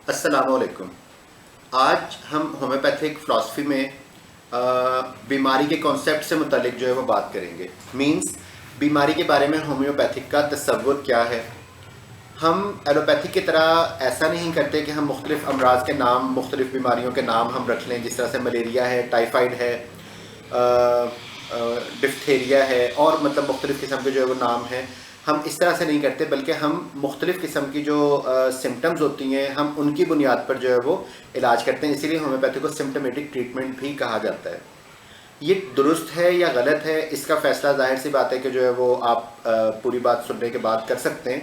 السلام علیکم. آج ہم ہومیوپیتھک فلاسفی میں بیماری کے کانسیپٹ سے متعلق جو ہے وہ بات کریں گے. مینس بیماری کے بارے میں ہومیوپیتھک کا تصور کیا ہے. ہم ایلوپیتھک کی طرح ایسا نہیں کرتے کہ ہم مختلف امراض کے نام، مختلف بیماریوں کے نام ہم رکھ لیں، جس طرح سے ملیریا ہے، ٹائیفائڈ ہے، ڈفتھیریا ہے، اور مطلب مختلف قسم کے جو ہے وہ نام ہیں. ہم اس طرح سے نہیں کرتے، بلکہ ہم مختلف قسم کی جو سمٹمز ہوتی ہیں ہم ان کی بنیاد پر جو ہے وہ علاج کرتے ہیں. اسی لیے ہومیوپیتھی کو سمٹمیٹک ٹریٹمنٹ بھی کہا جاتا ہے. یہ درست ہے یا غلط ہے، اس کا فیصلہ ظاہر سی بات ہے کہ جو ہے وہ آپ پوری بات سننے کے بعد کر سکتے ہیں.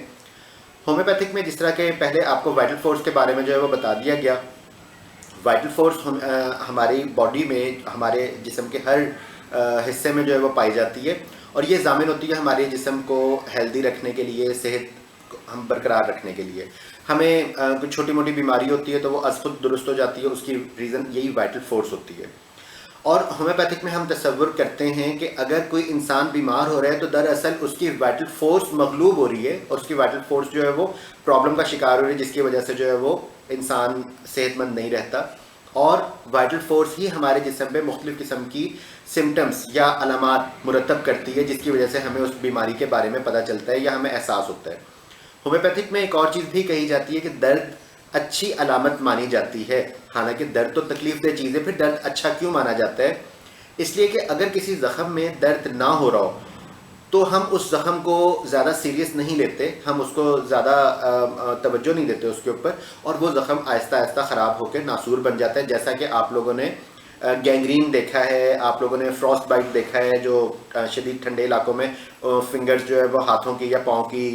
ہومیوپیتھک میں جس طرح کہ پہلے آپ کو وائٹل فورس کے بارے میں جو ہے وہ بتا دیا گیا. وائٹل فورس ہماری باڈی میں، ہمارے جسم کے ہر حصے میں جو ہے وہ پائی جاتی ہے، اور یہ ضامن ہوتی ہے ہمارے جسم کو ہیلدی رکھنے کے لیے، صحت ہم برقرار رکھنے کے لیے. ہمیں کوئی چھوٹی موٹی بیماری ہوتی ہے تو وہ از خود درست ہو جاتی ہے، اس کی ریزن یہی وائٹل فورس ہوتی ہے. اور ہومیوپیتھک میں ہم تصور کرتے ہیں کہ اگر کوئی انسان بیمار ہو رہا ہے تو دراصل اس کی وائٹل فورس مغلوب ہو رہی ہے، اور اس کی وائٹل فورس جو ہے وہ پرابلم کا شکار ہو رہی ہے، جس کی وجہ سے جو ہے وہ انسان صحت مند نہیں رہتا. اور وائٹل فورس ہی ہمارے جسم پہ مختلف قسم کی سمٹمز یا علامات مرتب کرتی ہے، جس کی وجہ سے ہمیں اس بیماری کے بارے میں پتہ چلتا ہے یا ہمیں احساس ہوتا ہے. ہومیوپیتھک میں ایک اور چیز بھی کہی جاتی ہے کہ درد اچھی علامت مانی جاتی ہے. حالانکہ درد تو تکلیف دہ چیز ہے، پھر درد اچھا کیوں مانا جاتا ہے؟ اس لیے کہ اگر کسی زخم میں درد نہ ہو رہا ہو تو ہم اس زخم کو زیادہ سیریس نہیں لیتے، ہم اس کو زیادہ توجہ نہیں دیتے اس کے اوپر، اور وہ زخم آہستہ آہستہ خراب ہو کے ناسور بن جاتا ہے. جیسا کہ آپ لوگوں نے گینگرین دیکھا ہے، آپ لوگوں نے فراسٹ بائٹ دیکھا ہے، جو شدید ٹھنڈے علاقوں میں فنگرز جو ہے وہ ہاتھوں کی یا پاؤں کی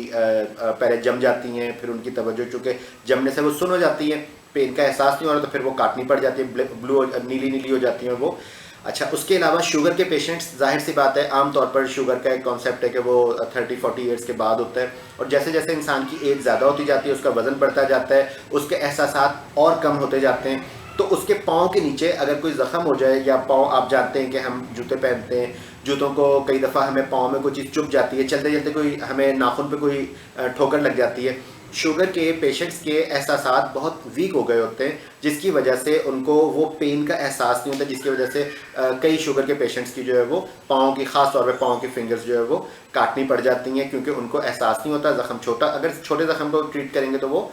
پہلے جم جاتی ہیں، پھر ان کی توجہ چونکہ جمنے سے وہ سن ہو جاتی ہے، پین کا احساس نہیں ہو رہا تو پھر وہ کاٹنی پڑ جاتی ہے، بلو نیلی نیلی ہو جاتی ہیں وہ. اچھا، اس کے علاوہ شوگر کے پیشنٹس، ظاہر سی بات ہے عام طور پر شوگر کا ایک کانسیپٹ ہے کہ وہ 30-40 ایئرس کے بعد ہوتا ہے، اور جیسے جیسے انسان کی ایج زیادہ ہوتی جاتی ہے اس کا وزن بڑھتا جاتا ہے، اس کے احساسات اور کم ہوتے جاتے ہیں. تو اس کے پاؤں کے نیچے اگر کوئی زخم ہو جائے، یا پاؤں، آپ جانتے ہیں کہ ہم جوتے پہنتے ہیں، جوتوں کو کئی دفعہ ہمیں پاؤں میں کوئی چیز چبھ جاتی ہے، چلتے چلتے کوئی ہمیں ناخن پہ کوئی ٹھوکر لگ جاتی ہے. شوگر کے پیشنٹس کے احساسات بہت ویک ہو گئے ہوتے ہیں، جس کی وجہ سے ان کو وہ پین کا احساس نہیں ہوتا، جس کی وجہ سے کئی شوگر کے پیشنٹس کی جو ہے وہ پاؤں کی، خاص طور پہ پاؤں کی فنگرز جو ہے وہ کاٹنی پڑ جاتی ہیں، کیونکہ ان کو احساس نہیں ہوتا. زخم چھوٹا، اگر چھوٹے زخم کو ٹریٹ کریں گے تو وہ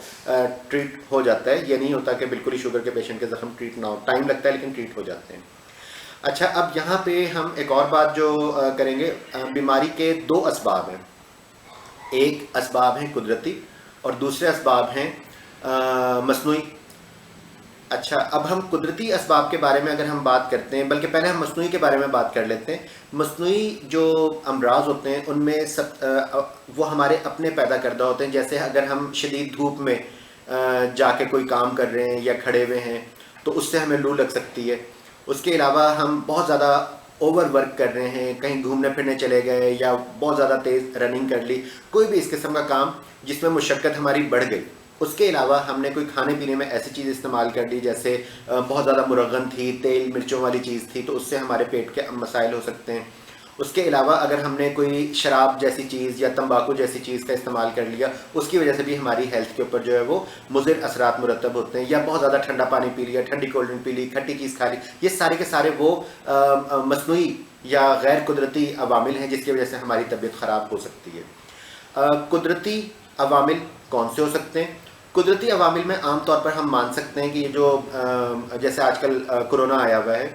ٹریٹ ہو جاتا ہے. یہ نہیں ہوتا کہ بالکل ہی شوگر کے پیشنٹ کے زخم ٹریٹ نہ ہو، ٹائم لگتا ہے لیکن ٹریٹ ہو جاتے ہیں. اچھا، اب یہاں پہ ہم ایک اور بات جو کریں گے، بیماری کے دو اسباب ہیں. ایک اسباب ہیں قدرتی، اور دوسرے اسباب ہیں مصنوعی. اچھا، اب ہم قدرتی اسباب کے بارے میں اگر ہم بات کرتے ہیں، بلکہ پہلے ہم مصنوعی کے بارے میں بات کر لیتے ہیں. مصنوعی جو امراض ہوتے ہیں ان میں وہ ہمارے اپنے پیدا کردہ ہوتے ہیں. جیسے اگر ہم شدید دھوپ میں جا کے کوئی کام کر رہے ہیں یا کھڑے ہوئے ہیں تو اس سے ہمیں لو لگ سکتی ہے. اس کے علاوہ ہم بہت زیادہ اوور ورک کر رہے ہیں، کہیں گھومنے پھرنے چلے گئے یا بہت زیادہ تیز رننگ کر لی، کوئی بھی اس قسم کا کام جس میں مشقت ہماری بڑھ گئی. اس کے علاوہ ہم نے کوئی کھانے پینے میں ایسی چیز استعمال کر لی جیسے بہت زیادہ مرغن تھی، تیل مرچوں والی چیز تھی، تو اس سے ہمارے پیٹ کے مسائل ہو سکتے ہیں. اس کے علاوہ اگر ہم نے کوئی شراب جیسی چیز یا تمباکو جیسی چیز کا استعمال کر لیا، اس کی وجہ سے بھی ہماری ہیلتھ کے اوپر جو ہے وہ مضر اثرات مرتب ہوتے ہیں. یا بہت زیادہ ٹھنڈا پانی پی لیا، ٹھنڈی کولڈ ڈرنک پی لی، کھٹی چیز کھا لی، یہ سارے کے سارے وہ مصنوعی یا غیر قدرتی عوامل ہیں جس کی وجہ سے ہماری طبیعت خراب ہو سکتی ہے. قدرتی عوامل کون سے ہو سکتے ہیں؟ قدرتی عوامل میں عام طور پر ہم مان سکتے ہیں کہ یہ جو جیسے آج کل کرونا آیا ہوا ہے،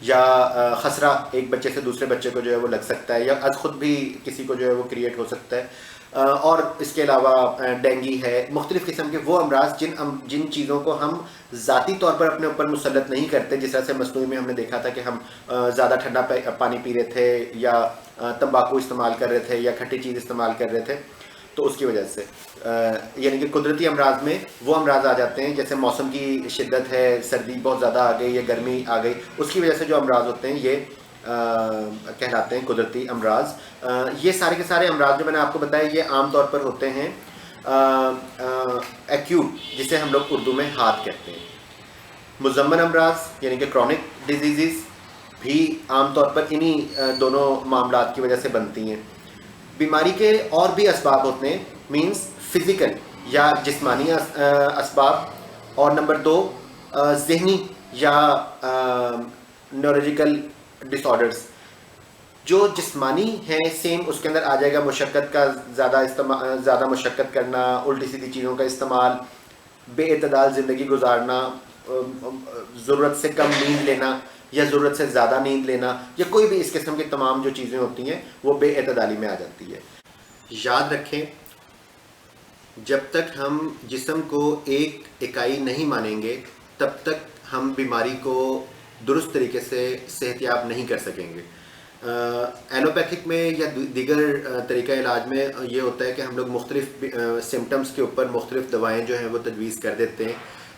یا خسرہ ایک بچے سے دوسرے بچے کو جو ہے وہ لگ سکتا ہے، یا از خود بھی کسی کو جو ہے وہ کریٹ ہو سکتا ہے. اور اس کے علاوہ ڈینگی ہے، مختلف قسم کے وہ امراض جن چیزوں کو ہم ذاتی طور پر اپنے اوپر مسلط نہیں کرتے. جس طرح سے مصنوعی میں ہم نے دیکھا تھا کہ ہم زیادہ ٹھنڈا پانی پی رہے تھے، یا تمباکو استعمال کر رہے تھے، یا کھٹی چیز استعمال کر رہے تھے، تو اس کی وجہ سے یعنی کہ قدرتی امراض میں وہ امراض آ جاتے ہیں جیسے موسم کی شدت ہے، سردی بہت زیادہ آ گئی یا گرمی آ گئی، اس کی وجہ سے جو امراض ہوتے ہیں یہ کہلاتے ہیں قدرتی امراض. یہ سارے کے سارے امراض جو میں نے آپ کو بتایا یہ عام طور پر ہوتے ہیں ایکیوٹ، جسے ہم لوگ اردو میں ہاتھ کہتے ہیں. مزمن امراض یعنی کہ کرونک ڈیزیزز بھی عام طور پر انہی دونوں معاملات کی وجہ سے بنتی ہیں. بیماری کے اور بھی اسباب ہوتے ہیں، مینس فزیکل یا جسمانی اسباب. اور نمبر 2 ذہنی یا نیورولوجیکل ڈس آرڈرس جو جسمانی ہیں سیم اس کے اندر آ جائے گا، مشقت کا زیادہ مشقت کرنا، الٹی سیدھی چیزوں کا استعمال، بے اعتدال زندگی گزارنا، ضرورت سے کم نیند لینا یا ضرورت سے زیادہ نیند لینا، یا کوئی بھی اس قسم کی تمام جو چیزیں ہوتی ہیں وہ بے اعتدالی میں آ جاتی ہے۔ یاد رکھیں جب تک ہم جسم کو ایک اکائی نہیں مانیں گے تب تک ہم بیماری کو درست طریقے سے صحت یاب نہیں کر سکیں گے۔ ایلوپیتھک میں یا دیگر طریقہ علاج میں یہ ہوتا ہے کہ ہم لوگ مختلف سمٹمز کے اوپر مختلف دوائیں جو ہیں وہ تجویز کر دیتے ہیں،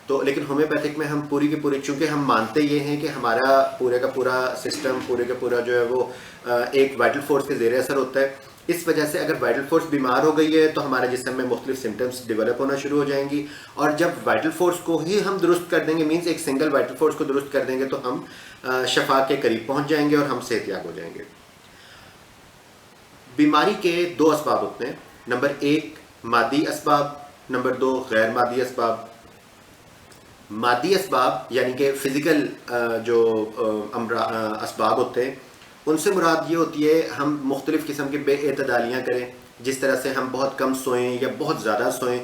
تو لیکن ہومیوپیتھک میں ہم پوری کی پوری، چونکہ ہم مانتے یہ ہیں کہ ہمارا پورے کا پورا سسٹم، پورے کا پورا جو ہے وہ ایک وائٹل فورس کے زیر اثر ہوتا ہے، اس وجہ سے اگر وائٹل فورس بیمار ہو گئی ہے تو ہمارے جسم میں مختلف سمٹمز ڈیولپ ہونا شروع ہو جائیں گی، اور جب وائٹل فورس کو ہی ہم درست کر دیں گے، مینز ایک سنگل وائٹل فورس کو درست کر دیں گے، تو ہم شفا کے قریب پہنچ جائیں گے اور ہم صحت یاب ہو جائیں گے۔ بیماری کے 2 اسباب ہوتے ہیں، نمبر 1 مادی اسباب، نمبر 2 غیر مادی اسباب۔ مادی اسباب یعنی کہ فزیکل جو اسباب ہوتے ہیں، ان سے مراد یہ ہوتی ہے ہم مختلف قسم کے بے اعتدالیاں کریں، جس طرح سے ہم بہت کم سوئیں یا بہت زیادہ سوئیں،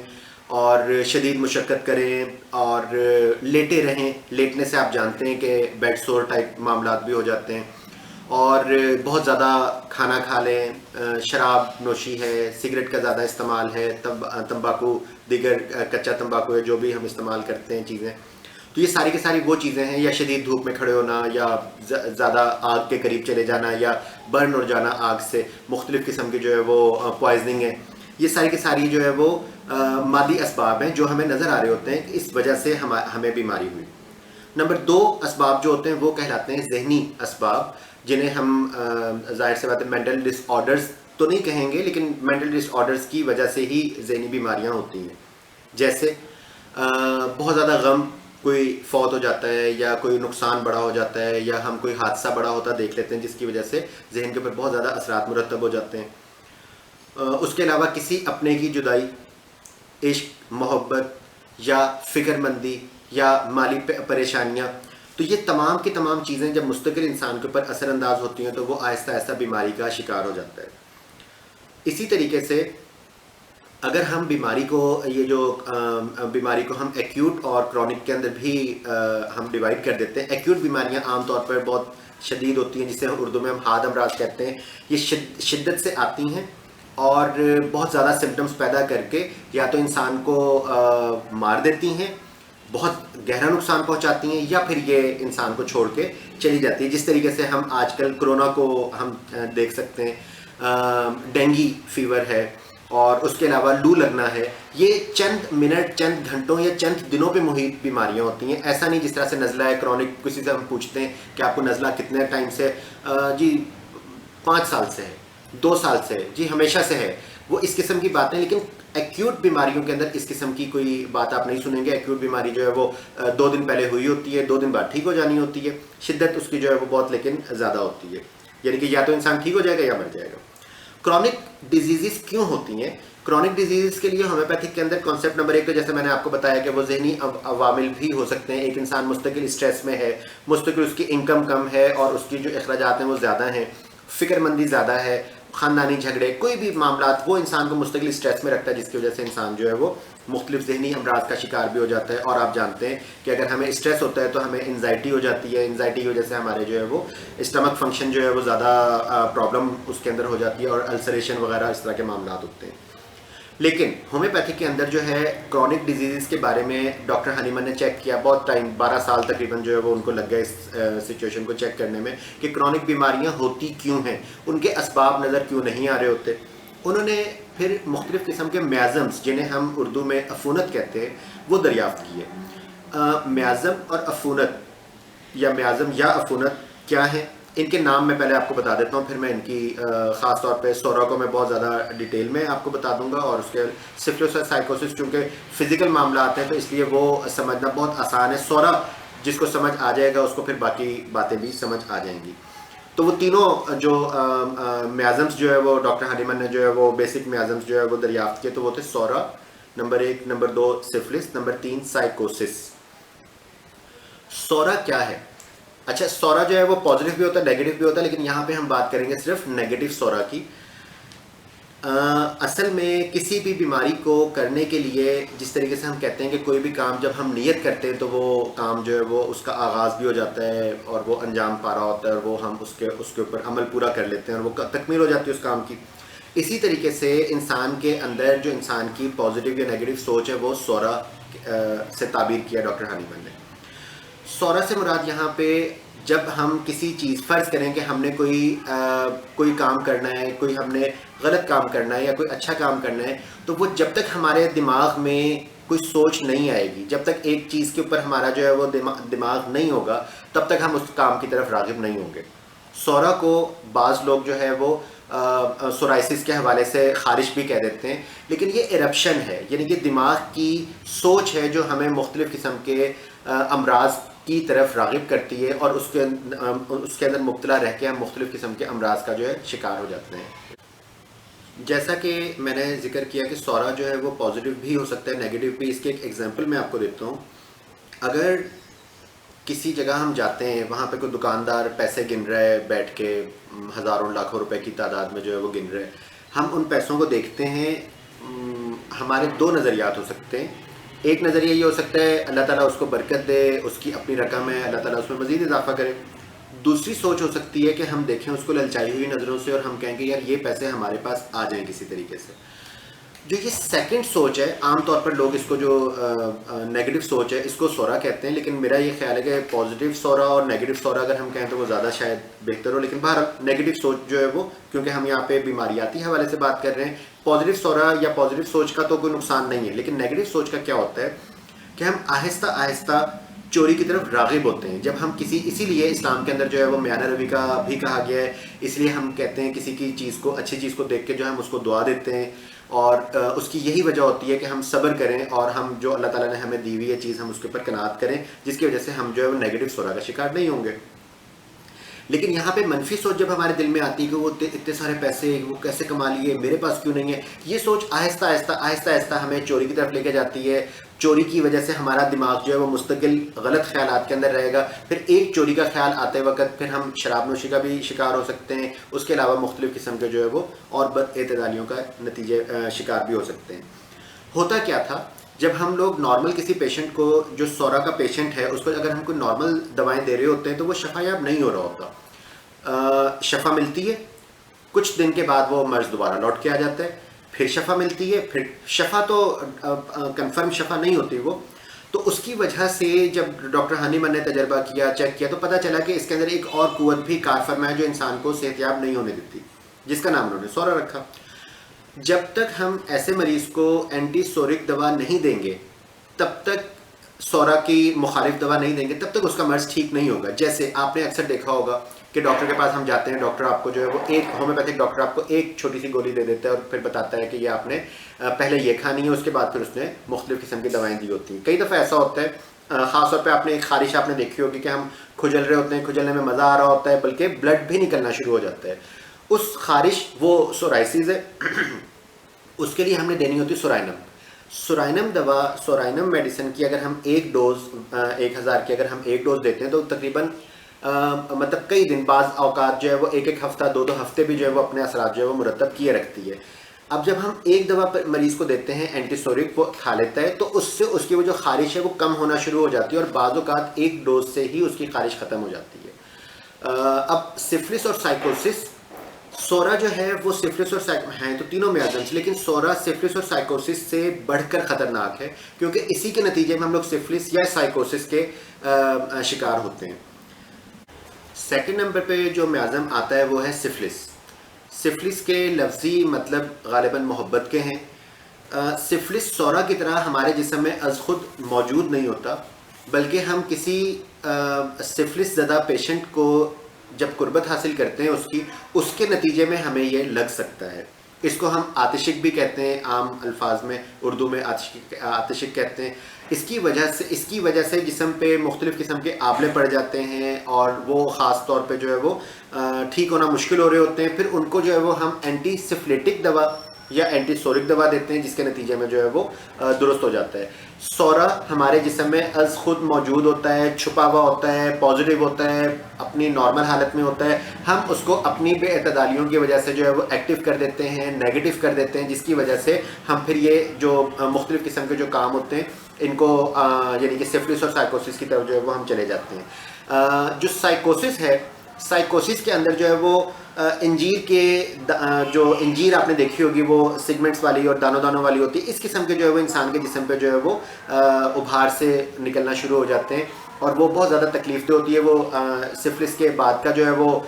اور شدید مشقت کریں اور لیٹے رہیں۔ لیٹنے سے آپ جانتے ہیں کہ بیڈ سور ٹائپ معاملات بھی ہو جاتے ہیں، اور بہت زیادہ کھانا کھا لیں، شراب نوشی ہے، سگریٹ کا زیادہ استعمال ہے، تمباکو، دیگر کچا تمباکو ہے جو بھی ہم استعمال کرتے ہیں چیزیں، تو یہ ساری کی ساری وہ چیزیں ہیں، یا شدید دھوپ میں کھڑے ہونا، یا زیادہ آگ کے قریب چلے جانا، یا برن ہو جانا آگ سے، مختلف قسم کی جو ہے وہ پوائزننگ ہے، یہ ساری کی ساری جو ہے وہ مادی اسباب ہیں جو ہمیں نظر آ رہے ہوتے ہیں کہ اس وجہ سے ہمیں بیماری ہوئی۔ نمبر 2 اسباب جو ہوتے ہیں وہ کہلاتے ہیں ذہنی اسباب، جنہیں ہم ظاہر سے بات ہے مینٹل ڈس آرڈرز تو نہیں کہیں گے، لیکن مینٹل ڈس آرڈرز کی وجہ سے ہی ذہنی بیماریاں ہوتی ہیں، جیسے بہت زیادہ غم، کوئی فوت ہو جاتا ہے یا کوئی نقصان بڑا ہو جاتا ہے، یا ہم کوئی حادثہ بڑا ہوتا دیکھ لیتے ہیں جس کی وجہ سے ذہن کے اوپر بہت زیادہ اثرات مرتب ہو جاتے ہیں۔ اس کے علاوہ کسی اپنے کی جدائی، عشق، محبت یا فکر مندی یا مالی پریشانیاں، تو یہ تمام کی تمام چیزیں جب مستقل انسان کے اوپر اثر انداز ہوتی ہیں تو وہ آہستہ آہستہ بیماری کا شکار ہو جاتا ہے۔ اسی طریقے سے اگر ہم بیماری کو ہم ایکیوٹ اور کرونک کے اندر بھی ہم ڈیوائڈ کر دیتے ہیں۔ ایکیوٹ بیماریاں عام طور پر بہت شدید ہوتی ہیں، جسے اردو میں ہم حاد امراض کہتے ہیں، یہ شدت سے آتی ہیں اور بہت زیادہ سمٹمز پیدا کر کے یا تو انسان کو مار دیتی ہیں، بہت گہرا نقصان پہنچاتی ہیں، یا پھر یہ انسان کو چھوڑ کے چلی جاتی ہے، جس طریقے سے ہم آج کل کرونا کو ہم دیکھ سکتے ہیں، ڈینگی فیور ہے، اور اس کے علاوہ لو لگنا ہے۔ یہ چند منٹ، چند گھنٹوں یا چند دنوں پہ محیط بیماریاں ہوتی ہیں، ایسا نہیں جس طرح سے نزلہ ہے کرونک، کسی سے ہم پوچھتے ہیں کہ آپ کو نزلہ کتنے ٹائم سے، جی 5 سال سے ہے، 2 سال سے ہے، جی ہمیشہ سے ہے، وہ اس قسم کی باتیں۔ لیکن ایکیوٹ بیماریوں کے اندر اس قسم کی کوئی بات آپ نہیں سنیں گے۔ ایکیوٹ بیماری جو ہے وہ 2 دن پہلے ہوئی ہوتی ہے، 2 دن بعد ٹھیک ہو جانی ہوتی ہے، شدت اس کی جو ہے وہ بہت لیکن زیادہ ہوتی ہے، یعنی کہ یا تو انسان ٹھیک ہو جائے گا یا مر جائے گا۔ کرونک ڈیزیزز کیوں ہوتی ہیں؟ کرونک ڈیزیزز کے لیے ہومیوپیتھک کے اندر کانسیپٹ نمبر 1 تو جیسے میں نے آپ کو بتایا کہ وہ ذہنی عوامل بھی ہو سکتے ہیں۔ ایک انسان مستقل اسٹریس میں ہے، مستقل اس کی انکم کم ہے اور اس کی جو اخراجات ہیں وہ زیادہ ہیں، فکر مندی زیادہ ہے، خاندانی جھگڑے، کوئی بھی معاملات وہ انسان کو مستقل اسٹریس میں رکھتا ہے، جس کی وجہ سے انسان جو ہے وہ مختلف ذہنی امراض کا شکار بھی ہو جاتا ہے۔ اور آپ جانتے ہیں کہ اگر ہمیں اسٹریس ہوتا ہے تو ہمیں انزائٹی ہو جاتی ہے، انزائٹی کی وجہ سے ہمارے جو ہے وہ اسٹمک فنکشن جو ہے وہ زیادہ پرابلم اس کے اندر ہو جاتی ہے، اور السریشن وغیرہ اس طرح کے معاملات ہوتے ہیں۔ لیکن ہومیوپیتھک کے اندر جو ہے کرونک ڈیزیز کے بارے میں ڈاکٹر ہنیمن نے چیک کیا، بہت ٹائم 12 سال تقریباً جو ہے وہ ان کو لگ گئے اس سچویشن کو چیک کرنے میں کہ کرونک بیماریاں ہوتی کیوں ہیں، ان کے اسباب نظر کیوں نہیں آ رہے ہوتے۔ انہوں نے پھر مختلف قسم کے میازمز، جنہیں ہم اردو میں عفونت کہتے ہیں، وہ دریافت کیے۔ میازم اور عفونت یا میازم یا عفونت کیا ہیں؟ ان کے نام میں پہلے آپ کو بتا دیتا ہوں، پھر میں ان کی خاص طور پہ سورا کو میں بہت زیادہ ڈیٹیل میں آپ کو بتا دوں گا، اور اس کے سفلس اور سائیکوسس چونکہ فزیکل معاملات ہیں تو اس لیے وہ سمجھنا بہت آسان ہے۔ سورا جس کو سمجھ آ جائے گا اس کو پھر باقی باتیں بھی سمجھ آ جائیں گی۔ تو وہ تینوں جو میازمز جو ہے وہ ڈاکٹر ہنیمن نے جو ہے وہ بیسک میازمز جو ہے وہ دریافت کیے، تو وہ تھے سورا، نمبر 1، نمبر 2 سفلس، نمبر 3 سائیکوسس۔ سورا کیا ہے؟ اچھا، سورا جو ہے وہ پازیٹیو بھی ہوتا ہے نیگیٹو بھی ہوتا ہے، لیکن یہاں پہ ہم بات کریں گے صرف نیگیٹو سورا کی۔ اصل میں کسی بھی بیماری کو کرنے کے لیے جس طریقے سے ہم کہتے ہیں کہ کوئی بھی کام جب ہم نیت کرتے ہیں تو وہ کام جو ہے وہ اس کا آغاز بھی ہو جاتا ہے اور وہ انجام پا رہا ہوتا ہے اور وہ ہم اس کے اوپر عمل پورا کر لیتے ہیں اور وہ تکمیل ہو جاتی ہے اس کام کی۔ اسی طریقے سے انسان کے اندر جو انسان کی پازیٹیو یا نیگیٹو سوچ ہے وہ سورا سے تعبیر کیا ڈاکٹر ہانیمن نے۔ سورا سے مراد یہاں پہ جب ہم کسی چیز، فرض کریں کہ ہم نے کوئی کام کرنا ہے، کوئی ہم نے غلط کام کرنا ہے یا کوئی اچھا کام کرنا ہے، تو وہ جب تک ہمارے دماغ میں کوئی سوچ نہیں آئے گی، جب تک ایک چیز کے اوپر ہمارا جو ہے وہ دماغ نہیں ہوگا، تب تک ہم اس کام کی طرف راغب نہیں ہوں گے۔ سورا کو بعض لوگ جو ہے وہ سورائسس کے حوالے سے خارش بھی کہہ دیتے ہیں، لیکن یہ ایرپشن ہے، یعنی کہ دماغ کی سوچ ہے جو ہمیں مختلف قسم کے امراض کی طرف راغب کرتی ہے اور اس کے اندر مبتلا رہ کے ہم مختلف قسم کے امراض کا جو ہے شکار ہو جاتے ہیں۔ جیسا کہ میں نے ذکر کیا کہ سورا جو ہے وہ پازیٹیو بھی ہو سکتا ہے نیگیٹو بھی۔ اس کے ایک ایگزامپل میں آپ کو دیتا ہوں۔ اگر کسی جگہ ہم جاتے ہیں، وہاں پہ کوئی دکاندار پیسے گن رہا ہے بیٹھ کے، ہزاروں لاکھوں روپے کی تعداد میں جو ہے وہ گن رہے ہیں، ہم ان پیسوں کو دیکھتے ہیں، ہمارے دو نظریات ہو سکتے ہیں۔ ایک نظریہ یہ ہو سکتا ہے اللہ تعالیٰ اس کو برکت دے، اس کی اپنی رقم ہے، اللہ تعالیٰ اس میں مزید اضافہ کرے۔ دوسری سوچ ہو سکتی ہے کہ ہم دیکھیں اس کو للچائی ہوئی نظروں سے اور ہم کہیں گے یار یہ پیسے ہمارے پاس آ جائیں کسی طریقے سے۔ جو یہ سیکنڈ سوچ ہے، عام طور پر لوگ اس کو جو نیگیٹو سوچ ہے اس کو سورا کہتے ہیں، لیکن میرا یہ خیال ہے کہ پازیٹیو سورا اور نیگیٹو سورا اگر ہم کہیں تو وہ زیادہ شاید بہتر ہو، لیکن بہرحال نیگیٹو سوچ جو ہے وہ، کیونکہ ہم یہاں پہ بیماریاتی حوالے سے بات کر رہے ہیں، پازیٹیو سورا یا پازیٹیو سوچ کا تو کوئی نقصان نہیں ہے، لیکن نیگیٹو سوچ کا کیا ہوتا ہے کہ ہم آہستہ آہستہ چوری کی طرف راغب ہوتے ہیں۔ جب ہم اسی لیے اسلام کے اندر جو ہے وہ میانہ روی کا بھی کہا گیا ہے، اس لیے ہم کہتے ہیں کسی کی چیز کو، اچھی چیز کو دیکھ کے جو ہم اس کو دعا دیتے ہیں، اور اس کی یہی وجہ ہوتی ہے کہ ہم صبر کریں اور ہم جو اللہ تعالیٰ نے ہمیں دی ہوئی ہے چیز ہم اس کے اوپر قناعت کریں، جس کی وجہ سے ہم جو ہے وہ نیگیٹو سورا کا شکار نہیں ہوں گے۔ لیکن یہاں پہ منفی سوچ جب ہمارے دل میں آتی ہے کہ وہ اتنے سارے پیسے وہ کیسے کما لیے، میرے پاس کیوں نہیں ہے، یہ سوچ آہستہ آہستہ ہمیں چوری کی طرف لے کے جاتی ہے۔ چوری کی وجہ سے ہمارا دماغ جو ہے وہ مستقل غلط خیالات کے اندر رہے گا، پھر ایک چوری کا خیال آتے وقت پھر ہم شراب نوشی کا بھی شکار ہو سکتے ہیں، اس کے علاوہ مختلف قسم کے جو ہے وہ اور بد اعتدالیوں کا نتیجے شکار بھی ہو سکتے ہیں۔ ہوتا کیا تھا، جب ہم لوگ نارمل کسی پیشنٹ کو، جو سورا کا پیشنٹ ہے، اس کو اگر ہم کوئی نارمل دوائیں دے رہے ہوتے ہیں تو وہ شفا یاب نہیں ہو رہا ہوتا۔ شفا ملتی ہے، کچھ دن کے بعد وہ مرض دوبارہ لوٹ کے آ جاتا ہے، پھر شفا ملتی ہے، پھر شفا تو کنفرم شفا نہیں ہوتی وہ، تو اس کی وجہ سے جب ڈاکٹر ہانیمن نے تجربہ کیا، چیک کیا، تو پتہ چلا کہ اس کے اندر ایک اور قوت بھی کار فرما ہے جو انسان کو صحت یاب نہیں ہونے دیتی، جس کا نام انہوں نے سورا رکھا۔ جب تک ہم ایسے مریض کو اینٹی سورک دوا نہیں دیں گے، تب تک سورا کی مخالف دوا نہیں دیں گے، تب تک اس کا مرض ٹھیک نہیں ہوگا۔ جیسے آپ نے اکثر دیکھا ہوگا کہ ڈاکٹر کے پاس ہم جاتے ہیں، ڈاکٹر آپ کو جو ہے وہ ایک ہومیوپیتھک ڈاکٹر آپ کو ایک چھوٹی سی گولی دے دیتا ہے اور پھر بتاتا ہے کہ یہ آپ نے پہلے یہ کھانی ہے، اس کے بعد پھر اس نے مختلف قسم کی دوائیں دی ہوتی ہیں۔ کئی دفعہ ایسا ہوتا ہے، خاص طور پہ آپ نے ایک خارش آپ نے دیکھی ہوگی کہ ہم کھجل رہے ہوتے ہیں، کھجلنے میں مزہ آ رہا ہوتا ہے، بلکہ بلڈ بھی نکلنا شروع ہو جاتا ہے۔ اس خارش، وہ سورائسس ہے، اس کے لیے ہم نے دینی ہوتی سورائنم۔ سورائنم دوا، سورائنم میڈیسن کی اگر ہم ایک ڈوز 1000 کی اگر ہم ایک ڈوز دیتے ہیں تو تقریباً مطلب کئی دن، بعض اوقات جو ہے وہ ایک ہفتہ، 2 ہفتے بھی جو ہے وہ اپنے اثرات جو ہے وہ مرتب کیے رکھتی ہے۔ اب جب ہم ایک دوا مریض کو دیتے ہیں اینٹی سورک، وہ کھا لیتا ہے تو اس سے اس کی وہ جو خارش ہے وہ کم ہونا شروع ہو جاتی ہے، اور بعض اوقات ایک ڈوز سے ہی اس کی خارش ختم ہو جاتی ہے۔ اب سفلس اور سائیکوسس، سورا جو ہے وہ سفلس اور ہیں تو تینوں میازمس، لیکن سورا سفلس اور سائیکوسس سے بڑھ کر خطرناک ہے، کیونکہ اسی کے نتیجے میں ہم لوگ سفلس یا سائیکوسس کے شکار ہوتے ہیں۔ سیکنڈ نمبر پہ جو میازم آتا ہے وہ ہے سفلس۔ سفلس کے لفظی مطلب غالباً محبت کے ہیں۔ سفلس سورا کی طرح ہمارے جسم میں از خود موجود نہیں ہوتا، بلکہ ہم کسی سفلس زدہ پیشنٹ کو جب قربت حاصل کرتے ہیں اس کے نتیجے میں ہمیں یہ لگ سکتا ہے۔ اس کو ہم آتشک بھی کہتے ہیں، عام الفاظ میں اردو میں آتشک کہتے ہیں۔ اس کی وجہ سے جسم پہ مختلف قسم کے آبلے پڑ جاتے ہیں اور وہ خاص طور پہ جو ہے وہ ٹھیک ہونا مشکل ہو رہے ہوتے ہیں۔ پھر ان کو جو ہے وہ ہم اینٹی سفلیٹک دوا یا اینٹی سورک دوا دیتے ہیں، جس کے نتیجے میں جو ہے وہ درست ہو جاتا ہے۔ سورا ہمارے جسم میں از خود موجود ہوتا ہے، چھپا ہوا ہوتا ہے، پازیٹیو ہوتا ہے، اپنی نارمل حالت میں ہوتا ہے، ہم اس کو اپنی بے اعتدالیوں کی وجہ سے جو ہے وہ ایکٹیو کر دیتے ہیں، نیگیٹو کر دیتے ہیں، جس کی وجہ سے ہم پھر یہ جو مختلف قسم کے جو کام ہوتے ہیں ان کو یعنی کہ سفلس اور سائیکوسس کی طرف جو ہے وہ ہم چلے جاتے ہیں۔ جو سائیکوسس ہے، سائیکوسس کے اندر جو ہے وہ انجیر کے جو انجیر آپ نے دیکھی ہوگی وہ سیگمنٹس والی اور دانوں دانوں والی ہوتی ہے، اس قسم کے جو ہے وہ انسان کے جسم پہ جو ہے وہ ابھار سے نکلنا شروع ہو جاتے ہیں اور وہ بہت زیادہ تکلیف دہ ہوتی ہے۔ وہ سفلس کے بعد کا جو ہے وہ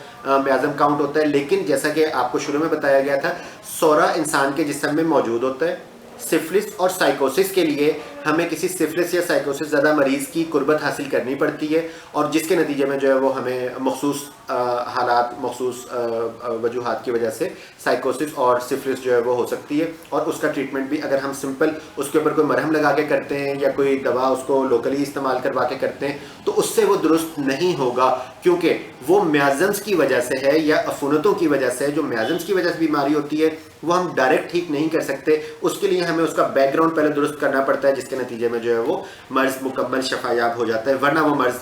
میازم کاؤنٹ ہوتا ہے، لیکن جیسا کہ آپ کو شروع میں بتایا گیا تھا، سورا انسان کے جسم میں موجود ہوتا ہے۔ سفلس اور سائیکوسس کے لیے ہمیں کسی سفلس یا سائیکوسس زدہ مریض کی قربت حاصل کرنی پڑتی ہے، اور جس کے نتیجے میں جو ہے وہ ہمیں مخصوص حالات، مخصوص وجوہات کی وجہ سے سائیکوسس اور سفلس جو ہے وہ ہو سکتی ہے، اور اس کا ٹریٹمنٹ بھی اگر ہم سمپل اس کے اوپر کوئی مرہم لگا کے کرتے ہیں یا کوئی دوا اس کو لوکلی استعمال کروا کے کرتے ہیں تو اس سے وہ درست نہیں ہوگا، کیونکہ وہ میازمز کی وجہ سے ہے یا عفونتوں کی وجہ سے، جو میازمز کی وجہ سے بیماری ہوتی ہے وہ ہم ڈائریکٹ ٹھیک نہیں کر سکتے، اس کے لیے ہمیں اس کا بیک گراؤنڈ پہلے درست کرنا پڑتا ہے، جس کے نتیجے میں جو ہے وہ مرض مکمل شفا یاب ہو جاتا ہے، ورنہ وہ مرض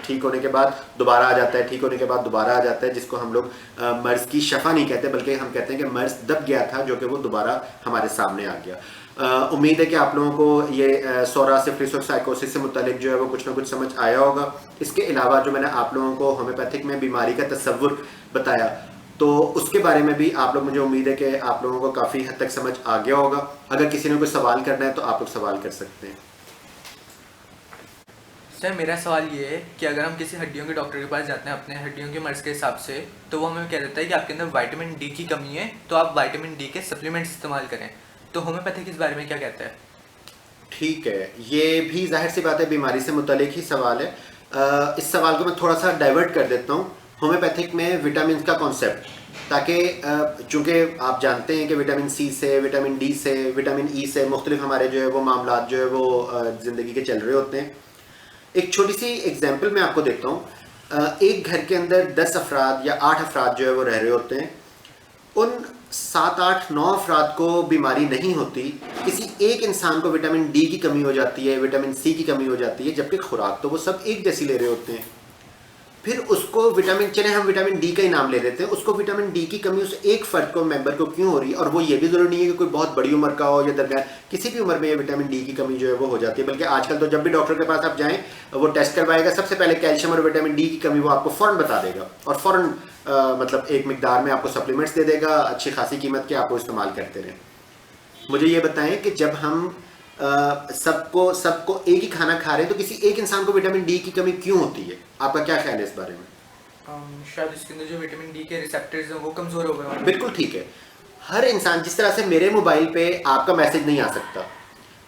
ٹھیک ہونے کے بعد دوبارہ آ جاتا ہے، ٹھیک ہونے کے بعد دوبارہ آ جاتا ہے، جس کو ہم لوگ مرض کی شفا نہیں کہتے بلکہ ہم کہتے ہیں کہ مرض دب گیا تھا جو کہ وہ دوبارہ ہمارے سامنے آ گیا۔ امید ہے کہ آپ لوگوں کو یہ سورا، سفلس اور سائیکوسس سے متعلق جو ہے وہ کچھ نہ کچھ سمجھ آیا ہوگا۔ اس کے علاوہ جو میں نے آپ لوگوں کو ہومیوپیتھک میں بیماری کا تصور بتایا تو اس کے بارے میں بھی آپ لوگ، مجھے امید ہے کہ آپ لوگوں کو کافی حد تک سمجھ آ گیا ہوگا۔ اگر کسی نے کوئی سوال کرنا ہے تو آپ لوگ سوال کر سکتے ہیں۔ سر میرا سوال یہ ہے کہ اگر ہم کسی ہڈیوں کے ڈاکٹر کے پاس جاتے ہیں اپنے ہڈیوں کے مرض کے حساب سے، تو وہ ہمیں کہہ دیتا ہے کہ آپ کے اندر وائٹامن ڈی کی کمی ہے تو آپ وائٹامن ڈی کے سپلیمنٹس استعمال کریں، تو ہومیوپیتھک اس بارے میں کیا کہتا ہے؟ ٹھیک ہے، یہ بھی ظاہر سی بات ہے بیماری سے متعلق ہی سوال ہے۔ اس سوال کو میں تھوڑا سا ڈائیورٹ کر دیتا ہوں ہومیوپیتھک میں وٹامنس کا کانسیپٹ، تاکہ چونکہ آپ جانتے ہیں کہ وٹامن سی سے، وٹامن ڈی سے، وٹامن ای سے مختلف ہمارے جو ہے وہ معاملات جو ہے وہ زندگی کے چل رہے ہوتے ہیں۔ ایک چھوٹی سی ایگزامپل میں آپ کو دیتا ہوں۔ ایک گھر کے اندر 10 افراد یا 8 افراد جو ہے وہ رہ رہے ہوتے ہیں، ان 7 8 9 افراد کو بیماری نہیں ہوتی، کسی ایک انسان کو وٹامن ڈی کی کمی ہو جاتی ہے، وٹامن سی کی کمی ہو جاتی ہے، جبکہ خوراک تو وہ سب ایک جیسی لے رہے ہوتے ہیں۔ پھر اس کو وٹامن، چلے ہم وٹامن ڈی کا ہی نام لے لیتے ہیں، اس کو وٹامن ڈی کی کمی اس ایک فرد کو، ممبر کو کیوں ہو رہی ہے؟ اور وہ یہ بھی ضروری نہیں ہے کہ کوئی بہت بڑی عمر کا ہو یا درمیان، کسی بھی عمر میں یہ وٹامن ڈی کی کمی جو ہے وہ ہو جاتی ہے۔ بلکہ آج کل تو جب بھی ڈاکٹر کے پاس آپ جائیں وہ ٹیسٹ کروائے گا، سب سے پہلے کیلشیم اور وٹامن ڈی کی کمی وہ آپ کو فوراً بتا دے گا، اور فوراً مطلب ایک مقدار میں آپ کو سپلیمنٹس دے دے گا اچھی خاصی قیمت کے، آپ کو استعمال کرتے رہیں۔ مجھے یہ بتائیں کہ جب ہم سب کو ایک ہی کھانا کھا رہے ہیں تو کسی ایک انسان کو وٹامن ڈی کی کمی کیوں ہوتی ہے؟ آپ کا کیا خیال ہے اس بارے میں؟ شاید اس کے اندر جو وٹامن ڈی کے ریسیپٹرز ہیں وہ کمزور ہو گئے ہیں۔ بالکل ٹھیک ہے۔ ہر انسان، جس طرح سے میرے موبائل پہ آپ کا میسج نہیں آ سکتا،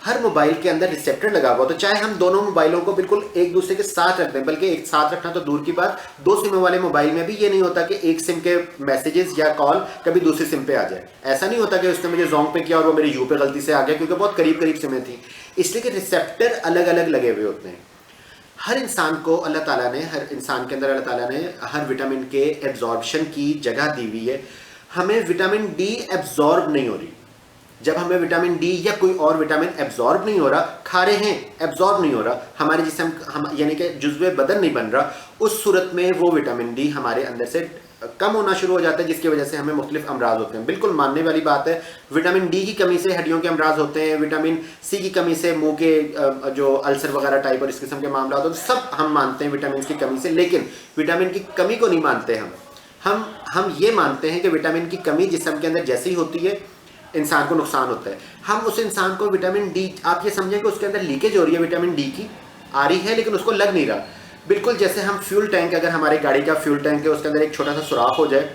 ہر موبائل کے اندر ریسیپٹر لگا ہوا، تو چاہے ہم دونوں موبائلوں کو بالکل ایک دوسرے کے ساتھ رکھ دیں، بلکہ ایک ساتھ رکھنا تو دور کی بات، 2 سموں والے موبائل میں بھی یہ نہیں ہوتا کہ ایک سم کے میسیجز یا کال کبھی دوسری سم پہ آ جائے۔ ایسا نہیں ہوتا کہ اس نے مجھے زونگ پہ کیا اور وہ میرے یو پہ غلطی سے آ گیا، کیونکہ بہت قریب قریب سمیں تھیں، اس لیے کہ ریسیپٹر الگ الگ لگے ہوئے ہوتے ہیں۔ ہر انسان کو اللہ تعالیٰ نے، ہر انسان کے اندر اللہ تعالیٰ نے ہر وٹامن کے ایبزاربشن کی جگہ دی ہوئی ہے۔ ہمیں وٹامن ڈی ایبزارب نہیں ہو رہی، جب ہمیں وٹامن ڈی یا کوئی اور وٹامن ایبزارب نہیں ہو رہا، کھا رہے ہیں ایبزارب نہیں ہو رہا، ہمارے جسم یعنی کہ جزو بدن نہیں بن رہا، اس صورت میں وہ وٹامن ڈی ہمارے اندر سے کم ہونا شروع ہو جاتا ہے، جس کی وجہ سے ہمیں مختلف امراض ہوتے ہیں۔ بالکل ماننے والی بات ہے، وٹامن ڈی کی کمی سے ہڈیوں کے امراض ہوتے ہیں، وٹامن سی کی کمی سے منہ کے جو السر وغیرہ ٹائپ اور اس قسم کے معاملات ہوتے ہیں، سب ہم مانتے ہیں وٹامنس کی کمی سے، لیکن وٹامن کی کمی کو نہیں مانتے ہم یہ مانتے ہیں کہ وٹامن کی کمی جسم کے اندر جیسی ہوتی ہے انسان کو نقصان ہوتا ہے۔ ہم اس انسان کو وٹامن ڈی، آپ یہ سمجھیں کہ اس کے اندر لیکیج ہو رہی ہے وٹامن ڈی کی، آ رہی ہے لیکن اس کو لگ نہیں رہا۔ بالکل جیسے ہم فیول ٹینک، اگر ہماری گاڑی کا فیول ٹینک ہے اس کے اندر ایک چھوٹا سا سوراخ ہو جائے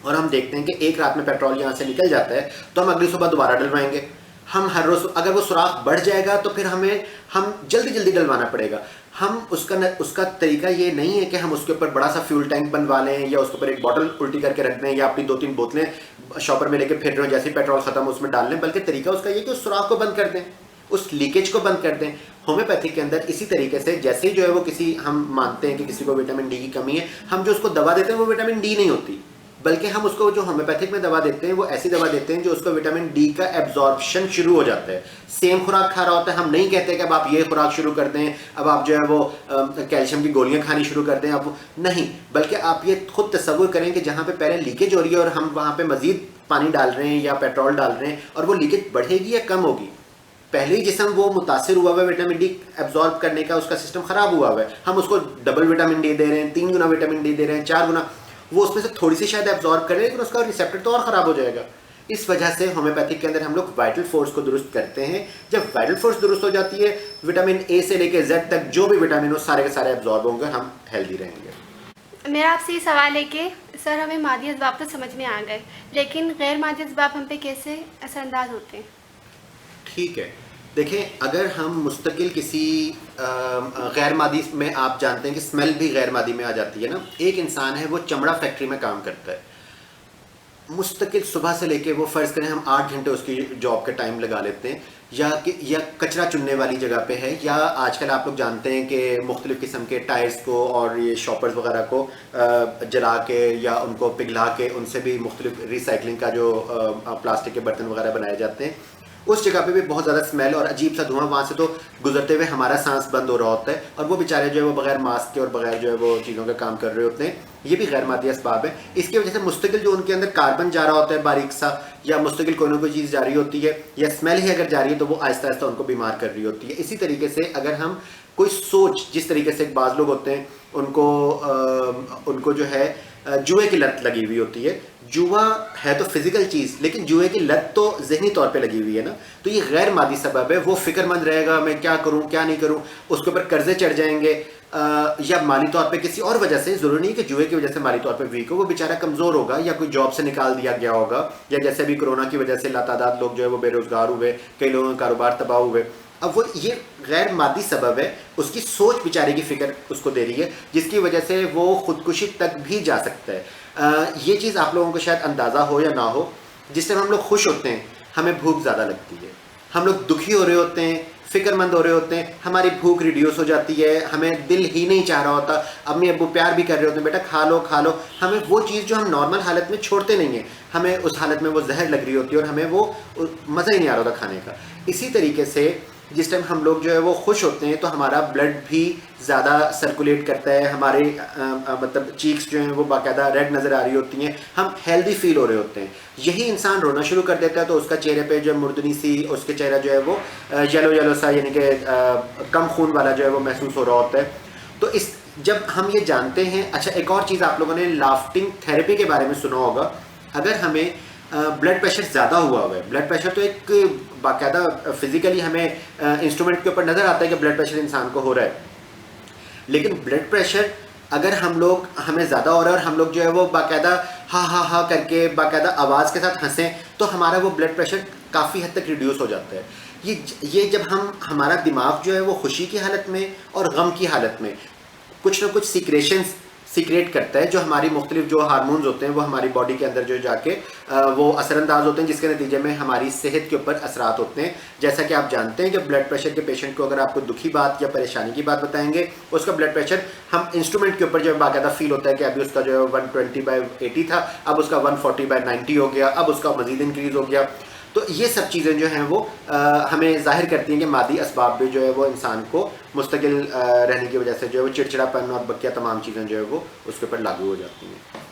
اور ہم دیکھتے ہیں کہ ایک رات میں پیٹرول یہاں سے نکل جاتا ہے، تو ہم اگلی صبح دوبارہ ڈلوائیں گے۔ ہم ہر روز، اگر وہ سوراخ بڑھ جائے گا تو پھر ہم جلدی ڈلوانا پڑے گا۔ ہم اس کا طریقہ یہ نہیں ہے کہ ہم اس کے اوپر بڑا سا فیول ٹینک بنوا لیں یا اس کے اوپر ایک بوٹل الٹی کر کے رکھ دیں یا اپنی 2-3 بوتلیں شاپر میں لے کے پھر رہے ہوں، جیسے پیٹرول ختم اس میں ڈال لیں، بلکہ طریقہ اس کا یہ کہ اس سوراخ کو بند کر دیں، اس لیکیج کو بند کر دیں۔ ہومیوپیتھک کے اندر اسی طریقے سے جیسے ہی جو ہے وہ کسی، ہم مانتے ہیں کہ کسی کو وٹامن ڈی کی کمی ہے، ہم جو اس کو دوا دیتے ہیں وہ وٹامن ڈی نہیں ہوتی، بلکہ ہم اس کو جو ہومیوپیتھک میں دوا دیتے ہیں وہ ایسی دوا دیتے ہیں جو اس کو وٹامن ڈی کا ایبزارپشن شروع ہو جاتا ہے. سیم خوراک کھا رہا ہوتا ہے, ہم نہیں کہتے کہ اب آپ یہ خوراک شروع کر دیں, اب آپ جو ہے وہ کیلشیم کی گولیاں کھانی شروع کر دیں, اب نہیں, بلکہ آپ یہ خود تصور کریں کہ جہاں پہ پہلے لیکیج ہو رہی ہے اور ہم وہاں پہ مزید پانی ڈال رہے ہیں یا پیٹرول ڈال رہے ہیں, اور وہ لیکیج بڑھے گی یا کم ہوگی. پہلے ہی جسم وہ متاثر ہوا ہوا ہے وٹامن ڈی ایبزارب کرنے کا, اس کا سسٹم خراب ہوا ہوا ہے, ہم اس کو ڈبل وٹامن ڈی دے رہے ہیں, 3 گنا وٹامن ڈی دے رہے ہیں, 4 گنا, وہ اس میں سے تھوڑی سی شاید ایبزارب کرے لیکن اس کا ریسیپٹر تو اور خراب ہو جائے گا. اس وجہ سے ہومیوپیتھک کے اندر ہم لوگ وائٹل فورس کو درست کرتے ہیں. جب وائٹل فورس درست ہو جاتی ہے, وٹامن اے سے لے کے زیڈ تک جو بھی وٹامن ہو سارے کے سارے ایبزارب ہوں گے, ہم ہیلدی رہیں گے. میرا آپ سے یہ سوال ہے کہ سر ہمیں مادی اسباب تو سمجھ میں آ گئے, لیکن غیر مادی اسباب ہم پہ کیسے اثر انداز ہوتے ہیں؟ ٹھیک ہے, دیکھیں اگر ہم مستقل کسی غیر مادی میں, آپ جانتے ہیں کہ اسمیل بھی غیر مادی میں آ جاتی ہے نا. ایک انسان ہے وہ چمڑا فیکٹری میں کام کرتا ہے, مستقل صبح سے لے کے وہ فرض کریں ہم 8 گھنٹے اس کی جاب کا ٹائم لگا لیتے ہیں, یا کچرا چننے والی جگہ پہ ہے, یا آج کل آپ لوگ جانتے ہیں کہ مختلف قسم کے ٹائرز کو اور یہ شاپرز وغیرہ کو جلا کے یا ان کو پگھلا کے ان سے بھی مختلف ریسائکلنگ کا جو پلاسٹک کے برتن وغیرہ بنائے جاتے ہیں, اس جگہ پہ بھی بہت زیادہ اسمیل اور عجیب سا دھواں, وہاں سے تو گزرتے ہوئے ہمارا سانس بند ہو رہا ہوتا ہے, اور وہ بیچارے جو ہے وہ بغیر ماسک کے اور بغیر جو ہے وہ چیزوں کا کام کر رہے ہوتے ہیں. یہ بھی غیر مادی اسباب ہے. اس کی وجہ سے مستقل جو ان کے اندر کاربن جا رہا ہوتا ہے باریک سا, یا مستقل کوئی نہ کوئی چیز جا رہی ہوتی ہے, یا اسمیل ہی اگر جا رہی ہے تو وہ آہستہ آہستہ ان کو بیمار کر رہی ہوتی ہے. اسی طریقے سے اگر ہم کوئی سوچ, جس طریقے سے بعض لوگ ہوتے ہیں ان کو جو ہے جوئے کی لت لگی ہوئی ہوتی ہے. جوا ہے تو فزیکل چیز, لیکن جوئے کی لت تو ذہنی طور پہ لگی ہوئی ہے نا. تو یہ غیر مادی سبب ہے. وہ فکر مند رہے گا میں کیا کروں کیا نہیں کروں, اس کے اوپر قرضے چڑھ جائیں گے, یا مالی طور پہ کسی اور وجہ سے, ضروری نہیں کہ جوئے کی وجہ سے مالی طور پہ ویک ہو, وہ بیچارہ کمزور ہوگا یا کوئی جاب سے نکال دیا گیا ہوگا, یا جیسے ابھی کرونا کی وجہ سے لاتعداد لوگ جو ہے وہ بے روزگار ہوئے, کئی لوگوں کا کاروبار تباہ ہوئے. اب وہ یہ غیر مادی سبب ہے, اس کی سوچ بیچارے کی فکر اس کو دے رہی ہے, جس کی وجہ سے وہ خودکشی تک بھی جا سکتا ہے. یہ چیز آپ لوگوں کو شاید اندازہ ہو یا نہ ہو, جس ٹائم ہم لوگ خوش ہوتے ہیں ہمیں بھوک زیادہ لگتی ہے, ہم لوگ دکھی ہو رہے ہوتے ہیں, فکر مند ہو رہے ہوتے ہیں, ہماری بھوک ریڈیوس ہو جاتی ہے, ہمیں دل ہی نہیں چاہ رہا ہوتا, امی ابو پیار بھی کر رہے ہوتے ہیں بیٹا کھا لو کھا لو, ہمیں وہ چیز جو ہم نارمل حالت میں چھوڑتے نہیں ہیں, ہمیں اس حالت میں وہ زہر لگ رہی ہوتی ہے اور ہمیں وہ مزہ ہی نہیں آ رہا ہوتا کھانے کا. اسی طریقے سے جس ٹائم ہم لوگ جو ہے وہ خوش ہوتے ہیں تو ہمارا بلڈ بھی زیادہ سرکولیٹ کرتا ہے, ہمارے مطلب چیکس جو ہیں وہ باقاعدہ ریڈ نظر آ رہی ہوتی ہیں, ہم ہیلدی فیل ہو رہے ہوتے ہیں. یہی انسان رونا شروع کر دیتا ہے تو اس کا چہرے پہ جو مردنی سی, اس کے چہرہ جو ہے وہ یلو سا, یعنی کہ کم خون والا جو ہے وہ محسوس ہو رہا ہوتا ہے. تو جب ہم یہ جانتے ہیں, اچھا ایک اور چیز آپ لوگوں نے لافٹنگ تھیراپی کے بارے میں سنا ہوگا. اگر ہمیں بلڈ پریشر زیادہ ہوا ہے, بلڈ پریشر تو ایک باقاعدہ فزیکلی ہمیں انسٹرومنٹ کے اوپر نظر آتا ہے کہ بلڈ پریشر انسان کو ہو رہا ہے, لیکن بلڈ پریشر اگر ہمیں زیادہ ہو رہا ہے اور ہم لوگ جو ہے وہ باقاعدہ ہا کر کے باقاعدہ آواز کے ساتھ ہنسیں تو ہمارا وہ بلڈ پریشر کافی حد تک ریڈیوس ہو جاتا ہے. یہ جب ہمارا دماغ جو ہے وہ خوشی کی حالت میں اور غم کی حالت میں کچھ نہ کچھ سیکریٹ کرتا ہے, جو ہماری مختلف جو ہارمونز ہوتے ہیں وہ ہماری باڈی کے اندر جو جا کے وہ اثر انداز ہوتے ہیں, جس کے نتیجے میں ہماری صحت کے اوپر اثرات ہوتے ہیں. جیسا کہ آپ جانتے ہیں کہ بلڈ پریشر کے پیشنٹ کو اگر آپ کو دکھی بات یا پریشانی کی بات بتائیں گے, اس کا بلڈ پریشر ہم انسٹرومنٹ کے اوپر جو ہے باقاعدہ فیل ہوتا ہے کہ ابھی اس کا جو ہے 120/80 تھا, اب اس کا 140/90 ہو گیا, اب اس کا مزید انکریز ہو گیا. تو یہ سب چیزیں جو ہیں وہ ہمیں ظاہر کرتی ہیں کہ مادی اسباب بھی جو ہے وہ انسان کو مستقل رہنے کی وجہ سے جو ہے وہ چڑچڑاپن اور بقیہ تمام چیزیں جو ہے وہ اس کے اوپر لاگو ہو جاتی ہیں.